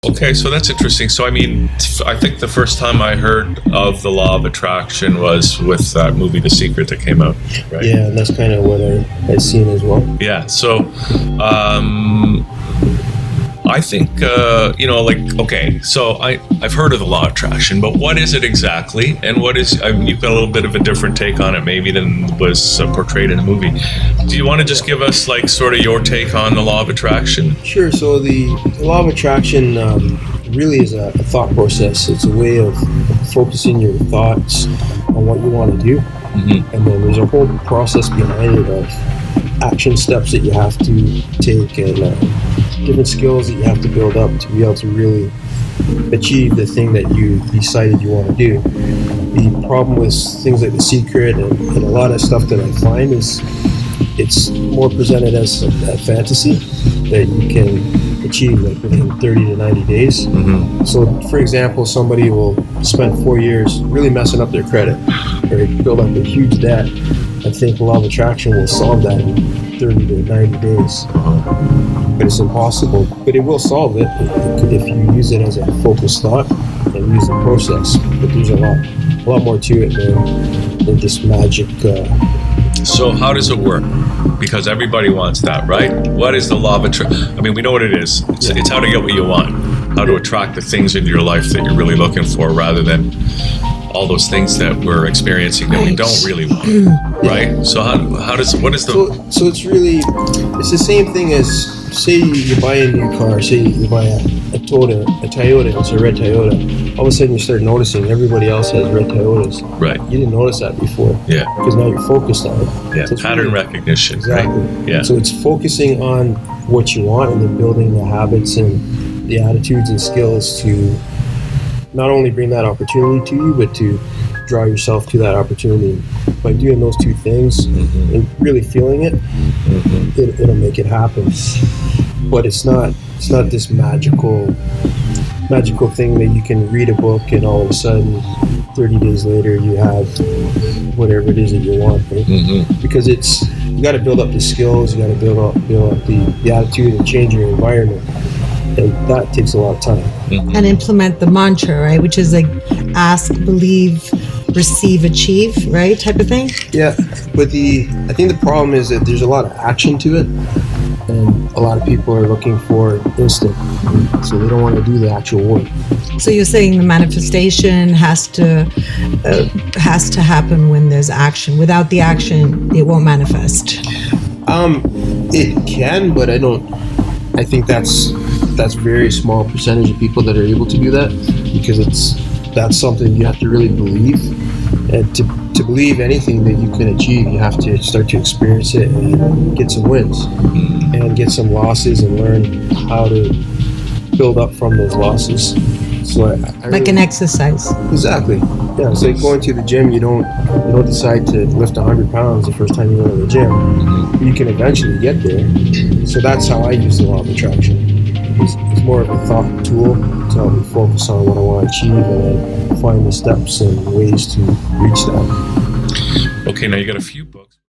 Okay, so that's interesting. So, I mean, I think the first time I heard of the law of attraction was with that movie, The Secret, that came out, right? Yeah, and that's kind of what I've seen as well. Yeah, so I think, okay, so I've heard of the law of attraction, but what is it exactly? And what is, I mean, you've got a little bit of a different take on it maybe than was portrayed in the movie. Do you want to just give us like sort of your take on the law of attraction? Sure. So the law of attraction really is a thought process. It's a way of focusing your thoughts on what you want to do. Mm-hmm. And then there's a whole process behind it of action steps that you have to take and different skills that you have to build up to be able to really achieve the thing that you decided you want to do. The problem with things like The Secret and a lot of stuff that I find is it's more presented as a fantasy that you can achieve like within 30 to 90 days. Mm-hmm. So for example, somebody will spend 4 years really messing up their credit or build up a huge debt. I think the law of attraction will solve that in 30 to 90 days. But it's impossible. But it will solve it if you use it as a focused thought and use the process. But there's a lot more to it than just magic. So how does it work? Because everybody wants that, right? What is the law of attraction? I mean, we know what it is. It's how to get what you want. How to attract the things into your life that you're really looking for rather than all those things that we're experiencing that we don't really want, right? So what is the... So it's the same thing as, say you buy a new car, say you buy a Toyota, it's a red Toyota. All of a sudden you start noticing everybody else has red Toyotas. Right. You didn't notice that before. Yeah. Because now you're focused on it. Yeah, so pattern recognition. Exactly. Right? Yeah. So it's focusing on what you want and then building the habits and the attitudes and skills to not only bring that opportunity to you, but to draw yourself to that opportunity. By doing those two things mm-hmm. and really feeling it, mm-hmm. it'll make it happen. But it's not this magical thing that you can read a book and all of a sudden 30 days later you have whatever it is that you want, right? Mm-hmm. Because you got to build up the skills, you got to build up the attitude and change your environment. And that takes a lot of time. Mm-hmm. And implement the mantra, right? Which is like ask, believe, receive, achieve, right? Type of thing. Yeah, but I think the problem is that there's a lot of action to it, and a lot of people are looking for instant, so they don't want to do the actual work. So you're saying the manifestation has to happen when there's action. Without the action, it won't manifest. It can, but I think that's very small percentage of people that are able to do that, because that's something you have to really believe. And to believe anything that you can achieve, you have to start to experience it and get some wins and get some losses and learn how to build up from those losses. So I like really, an exercise. Exactly. Yeah, it's like going to the gym. You don't decide to lift 100 pounds the first time you go to the gym. You can eventually get there. So that's how I use the law of attraction. It's more of a thought tool to help me focus on what I want to achieve and then find the steps and ways to reach that. Okay, now you got a few books.